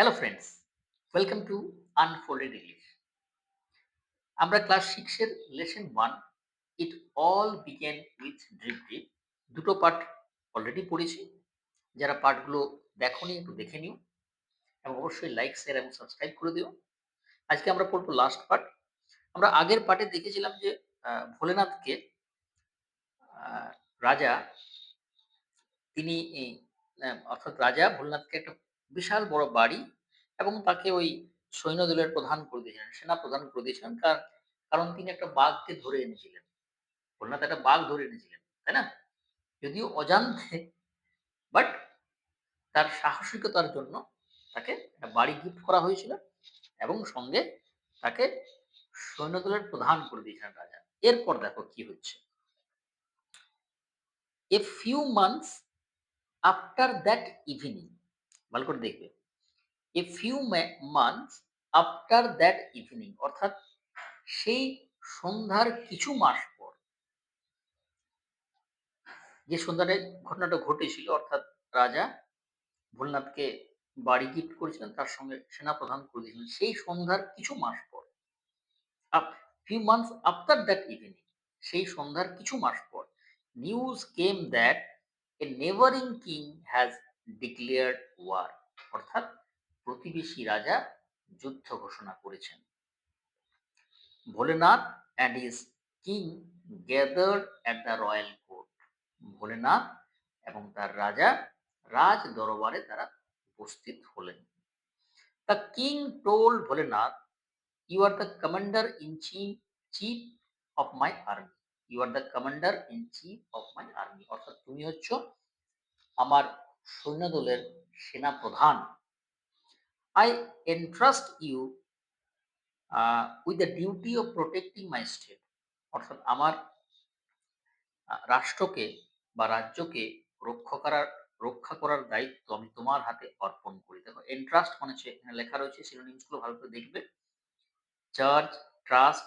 Hello friends, welcome to unfolded English. আমরা class 6 এর lesson 1 it all began with drip drip দুটো part already পড়েছি। যারা পার্টগুলো দেখোনি একটু দেখে নিও এবং অবশ্যই লাইক, শেয়ার এবং সাবস্ক্রাইব করে দিও। আজকে আমরা পড়বো লাস্ট পার্ট। আমরা আগের পার্টে দেখেছিলাম যে ভোলেনাথকে আ রাজা তিনি এই অর্থাৎ রাজা ভোলানাথকে একটা বিশাল বড় বাড়ি এবং তাকে ওই সৈন্যদলের প্রধান করে দিয়েছিলেন, সেনা প্রধান করে দিয়েছিলেন। কারণ তিনি একটা বাঘকে ধরে এনেছিলেন। ভোলানাথ একটা বাঘ ধরে এনেছিলেন, তাই না? যদিও অজান্তে, বাট তার সাহসিকতার জন্য তাকে একটা বাড়ি গিফট করা হয়েছিল এবং সঙ্গে তাকে সৈন্যদলের প্রধান করে দিয়েছিলেন রাজা। এরপর দেখো কি হচ্ছে। A few months after that evening, ভালো করে দেখবে। A few months after that evening, অর্থাৎ সেই সন্ধ্যার কিছু মাস পর, যে সন্ধ্যাটায় ঘটনাটা ঘটেছিল, অর্থাৎ রাজা ভোলানাথকে বাড়ি গিফট করেছিলেন, তার সঙ্গে সেনাপ্রধান করে দিয়েছিলেন, সেই সন্ধ্যার কিছু মাস পর, few months after that evening, সেই সন্ধ্যার কিছু মাস পর, news came that a neighbouring king has declared war, অর্থাৎ প্রতিবেশী রাজা যুদ্ধ ঘোষণা করেছেন। Bholenath and his king gathered at the royal court. Bholenath এবং তার রাজা রাজ দরবারে তারা উপস্থিত হলেন। The king told Bholenath, "You are the commander in chief of my army. You are the commander in chief of my army." অর্থাৎ তুমি হচ্ছ আমার সৈন্যদলের সেনা প্রধান। I entrust you with the duty of protecting my state. অর্থাৎ আমার রাষ্ট্রকে বা রাজ্যকে রক্ষা করার দায়িত্ব আমি তোমার হাতে অর্পণ করি। দেখো, এন্ট্রাস্ট মানে হচ্ছে, এখানে লেখা রয়েছে, সিনোনিমস গুলো ভালো করে দেখবে। চার্জ, ট্রাস্ট,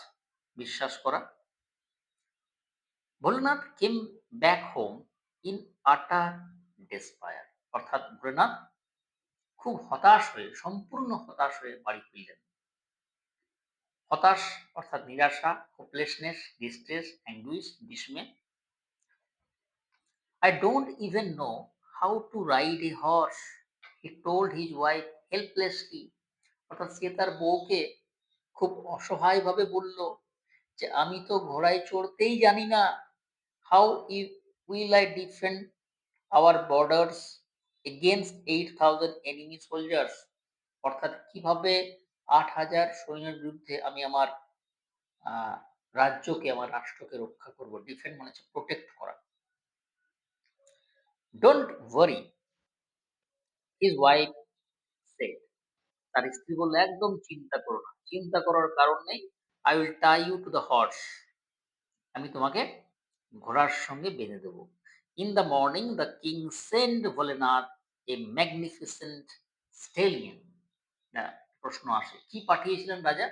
বিশ্বাস করা। Bholenath came back home in আটার ডেসপায়ার, অর্থাৎ ভোলেনাথ খুব হতাশ হয়ে, সম্পূর্ণ হতাশ হয়ে বাড়ি ফিরলেন। হতাশ অর্থাৎ নিরাশা, hopelessness, distress, anguish, dismay. I don't even know how to ride a horse, he told his wife helplessly. অর্থাৎ সে তার বউকে খুব অসহায়ভাবে বলল যে, আমি তো ঘোড়ায় চড়তেই জানি না। How will I defend our borders against 8,000 enemy soldiers? অর্থাৎ কিভাবে 8,000 সৈন্যের বিরুদ্ধে আমি আমার রাজ্যকে, আমার রাষ্ট্রকে রক্ষা করব। ডিফেন্ড মানে হচ্ছে প্রোটেক্ট করা। Don't worry, his wife said. তার স্ত্রী বলল, একদম চিন্তা করো না, চিন্তা করার কারণ নেই। I will tie you to the horse, আমি তোমাকে ঘোড়ার সঙ্গে বেঁধে দেব। In the morning the king send Bholenath a magnificent stallion. প্রশ্ন আসে, কি পাঠিয়েছিলেন রাজা?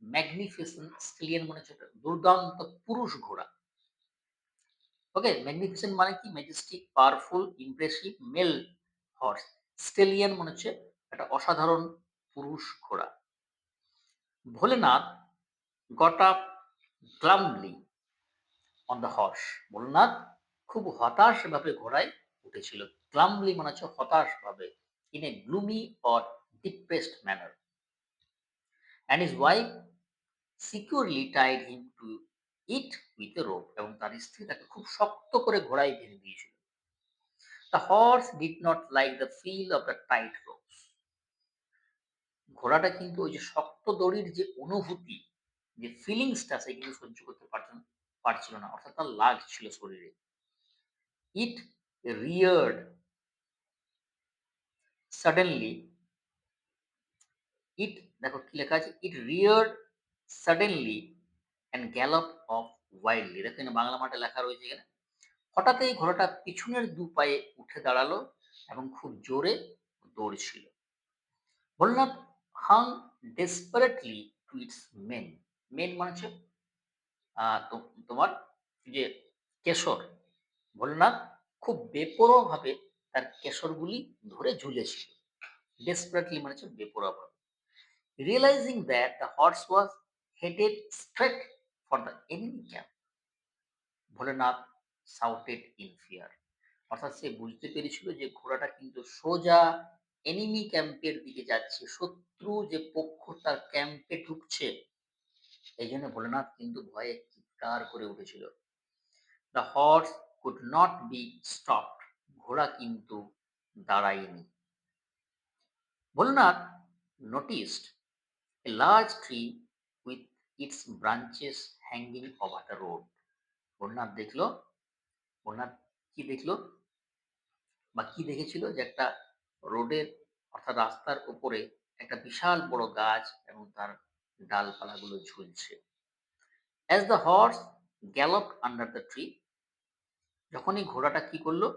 ম্যাগনিফিসেন্ট স্টেলিয়ন মানে হচ্ছে একটা দুর্দান্ত পুরুষ ঘোড়া। ওকে, ম্যাগনিফিসেন্ট মানে কি? Majestic, powerful, impressive male horse. Stallion মানে হচ্ছে একটা অসাধারণ পুরুষ ঘোড়া। Bholenath got up gladly on the horse. Bholenath খুব হতাশ ভাবে ঘোড়ায় উঠেছিল। গ্লামলি মানে হচ্ছে হতাশ ভাবে, in a gloomy or depressed manner. And his wife securely tied him to it with a rope, এবং তার স্ত্রী তাকে খুব শক্ত করে ঘোড়ায় বেঁধে দিয়েছিল। The horse did not like the feel of the tight ropes. ঘোড়াটা কিন্তু ওই যে শক্ত দড়ির যে অনুভূতি, যে ফিলিংসটা, সেগুলো সহ্য করতে পারছিল না, অর্থাৎ তার লাগছিল শরীরে। ইট রিয়ার্ড সাডেনলি, ইট, দেখো কি লেখা আছে, it reared suddenly and gallop off wildly. দেখো এখানে বাংলা মাঠে লেখা রয়েছে এখানে। হঠাৎই ঘোড়াটা পিছনের দু পায়ে উঠে দাঁড়ালো এবং খুব জোরে দৌড়ছিল। Bholanath hung desperately to its mane. Mane মানে হচ্ছে তোমার যে কেশর। ভোলেনাথ খুব বেপরোয়াভাবে তার কেশরগুলি ধরে ঝুলেছিল। ডেসপারেটলি মানে হচ্ছে বেপরোয়াভাবে। Realising that the horse was headed straight for the enemy camp, Bholenath shouted in fear. অর্থাৎ সে বুঝতে পেরেছিল যে ঘোড়াটা কিন্তু সোজা এনিমি ক্যাম্পের দিকে যাচ্ছে, শত্রু যে পক্ষ তার ক্যাম্পে ঢুকছে। এই জন্য ভোলেনাথ কিন্তু ভয়ে চিৎকার করে উঠেছিল। The horse could not be stopped, ঘোড়া কিন্তু দাঁড়ায়নি। Bholenath noticed a large tree with its branches hanging over the road. Bholenath দেখলো, ভোলেনাথ কি দেখলো বা কি দেখেছিল, যে একটা রোডের অর্থাৎ রাস্তার উপরে একটা বিশাল বড় গাছ এবং তার ডালপালাগুলো ঝুলছে। As the horse galloped under the tree, যখনই ঘোড়াটা কি করলো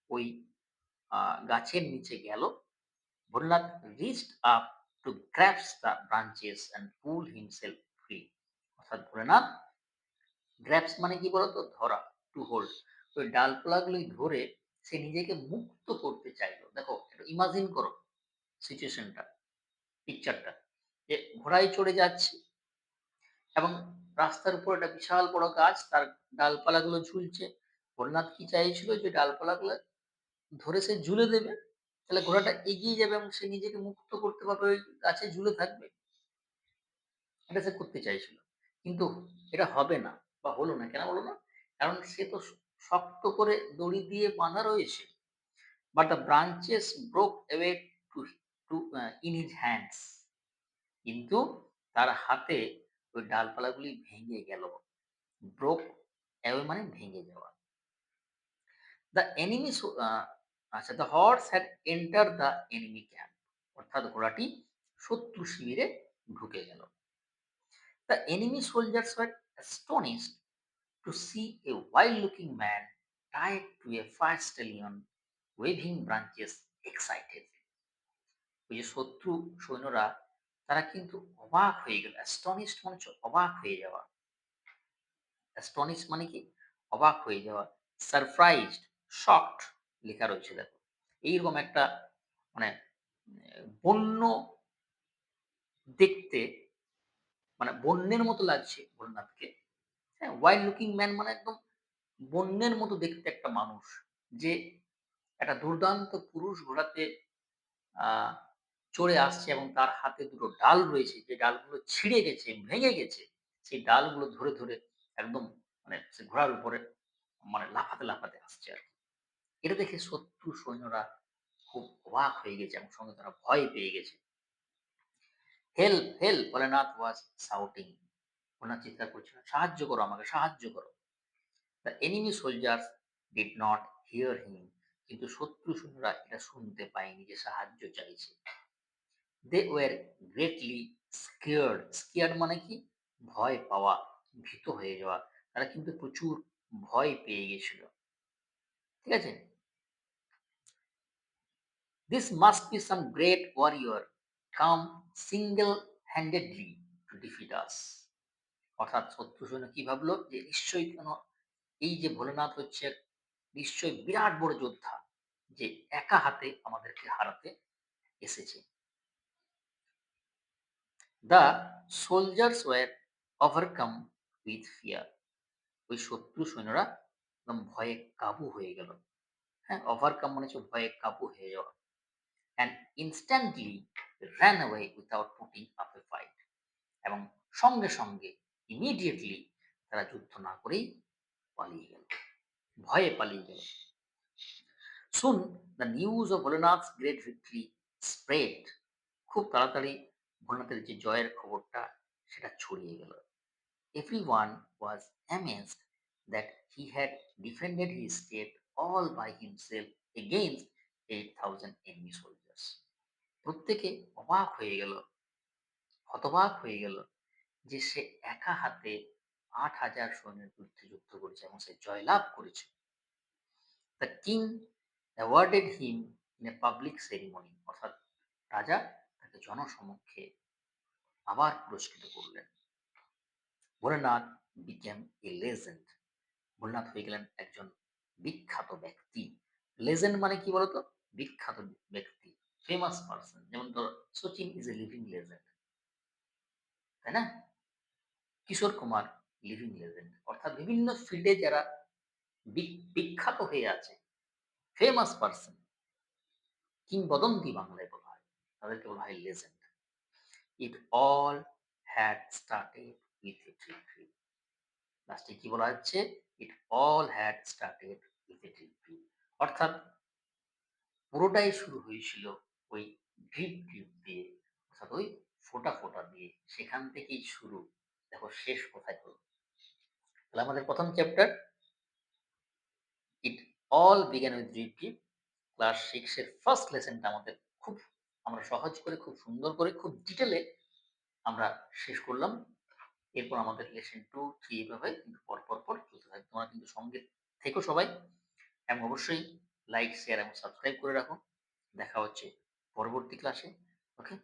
ওই গাছের নিচে গেল, Bholanath reached up to grabs the branches and pull himself free. অর্থাৎ ভোলানাথ গ্র্যাবস মানে কি বলতো, ধরা, টু হোল্ড, ওই ডালপালাগুলি ধরে সে নিজেকে মুক্ত করতে চাইলো। দেখো একটু ইমাজিন করো সিচুয়েশনটা, পিকচারটা, যে ঘোড়ায় চড়ে যাচ্ছে এবং রাস্তার উপর একটা বিশাল বড় গাছ, তার ডালপালাগুলো ঝুলছে। ভোলানাথ কি চাইছিল, যে ডালপালাগুলো ধরে সে ঝুলে দেবে, তাহলে ঘোড়াটা এগিয়ে যাবে এবং সে নিজেকে মুক্ত করতে পারবে, ওই গাছে ঝুলে থাকবে। এটা সে করতে চাইছিল, কিন্তু এটা হবে না বা হলো না। কেন হলো না? কারণ সে তো শক্ত করে দড়ি দিয়ে বাঁধা রয়েছে। But the branches broke away to two in his hands, কিন্তু তার হাতে ওই ডালপালাগুলি ভেঙে গেল। ব্রোক অ্যাওয়ে মানে ভেঙে যাওয়া। দ্য এনিমি আচ্ছা, the horse had enter the enemy camp, অর্থাৎ ঘোড়াটি শত্রু শিবিরে ঢুকে গেল। The enemy soldiers were astonished to see a wild looking man tied to a fire stallion waving branches excited. ওই যে শত্রু সৈন্যরা, তারা কিন্তু অবাক হয়ে গেল। অ্যাস্টনিশড মানে হচ্ছে অবাক হয়ে যাওয়া। অ্যাস্টনিশ মানে কি? অবাক হয়ে যাওয়া। সারপ্রাইজড, শকড লেখা রয়েছে দেখো। এইরকম একটা মানে বন্য দেখতে, মানে বন্যের মতো লাগছে ভোলানাথকে। হ্যাঁ, ওয়াইল্ড লুকিং ম্যান মানে একদম বন্যের মতো দেখতে একটা মানুষ, যে একটা দুর্দান্ত পুরুষ ঘোড়াতে আ চড়ে আসছে এবং তার হাতে দুটো ডাল রয়েছে, যে ডালগুলো ছিঁড়ে গেছে, ভেঙে গেছে। সেই ডালগুলো ধরে, ধরে একদম মানে সে ঘোড়ার উপরে মানে লাফাতে, লাফাতে আসছে আরকি। এটা দেখে শত্রু সৈন্যরা খুব অবাক হয়ে গেছে এবং সঙ্গে তারা ভয় পেয়ে গেছে। Help! Help! Bholanath was shouting. Bholanath চিৎকার করছিল, সাহায্য করো আমাকে, সাহায্য করো। The enemy soldiers did not hear him, কিন্তু শত্রু সৈন্যরা এটা শুনতে পায়নি যে সাহায্য চাইছে। They were greatly scared. Scared মানে কি? ভয় পাওয়া, ভীত হয়ে যাওয়া। তারা কিন্তু প্রচুর ভয় পেয়ে গেছিল। ঠিক আছে? This must be some great warrior come single-handedly to defeat us. অর্থাৎ শত্রু সৈন্য কি ভাবলো, যে নিশ্চয়ই কোনো এই যে ভোলেনাথ হচ্ছে নিশ্চয়ই বিরাট বড় যোদ্ধা, যে একা হাতে আমাদেরকে হারাতে এসেছে। The soldiers were overcome with fear. ওই শত্রু সৈন্যরা একদম ভয়ে কাবু হয়ে গেল। হ্যাঁ, ওভারকাম মানে হচ্ছে ভয়ে কাবু হয়ে যাওয়া। And instantly ran away without putting up a fight. এবং সঙ্গে, সঙ্গে ইমিডিয়েটলি তারা যুদ্ধ না করেই পালিয়ে গেল। ভয়ে পালিয়ে গেল। Soon the news of Bholenath's great victory spread. খুব তাড়াতাড়ি ভোলানাথের যে জয়ের খবরটা সেটা ছড়িয়ে গেল। Everyone was amazed that he had defended his state all by himself against 8,000 enemy soldiers. প্রত্যেকে অবাক হয়ে গেল, হতবাক হয়ে গেল, যে সে একা হাতে ৮,০০০ সৈন্যের বিরুদ্ধে যুদ্ধ করেছে এবং সে জয়লাভ করেছে। The king awarded him in a public ceremony, অর্থাৎ রাজা তাকে জনসমক্ষে আবার পুরস্কৃত করলেন। ভোলেনাথ বিকেম এ লেজেন্ড। ভোলেনাথ হয়ে গেলেন একজন বিখ্যাত ব্যক্তি। লেজেন্ড মানে কি বলতো? বিখ্যাত ব্যক্তি। ফেমাস পারসন যেমন ধরো Sachin is a living legend, তাই না? Kishore Kumar living legend. অর্থাৎ বিভিন্ন ফিল্ডে যারা বিখ্যাত হয়ে আছে, ফেমাস পারসন, কিংবদন্তি বাংলায় বলা হয়, তাদেরকে বলা হয় legend. It all had started with a dream dream. লাস্টে কি বলা হচ্ছে? It all had started with a dream dream. অর্থাৎ পুরোটাই শুরু হয়েছিল ওই ড্রিপ ড্রিপ দিয়ে, অর্থাৎ ওই ফোঁটা ফোঁটা দিয়ে। সেখান থেকেই শুরু। দেখো শেষ কোথায় হলো। তাহলে আমাদের প্রথম chapter it all began with drip drip, class 6 এর ফার্স্ট লেসনটা আমাদের খুব আমরা সহজ করে, খুব সুন্দর করে, খুব ডিটেলে আমরা শেষ করলাম। এরপর আমাদের লেসন 2, 3 এভাবে কিন্তু পর চলতে থাকবে। তোমরা কিন্তু সঙ্গে থেকো সবাই এবং অবশ্যই লাইক, শেয়ার এবং সাবস্ক্রাইব করে রাখো। দেখা হচ্ছে পরবর্তী ক্লাসে। ওকে?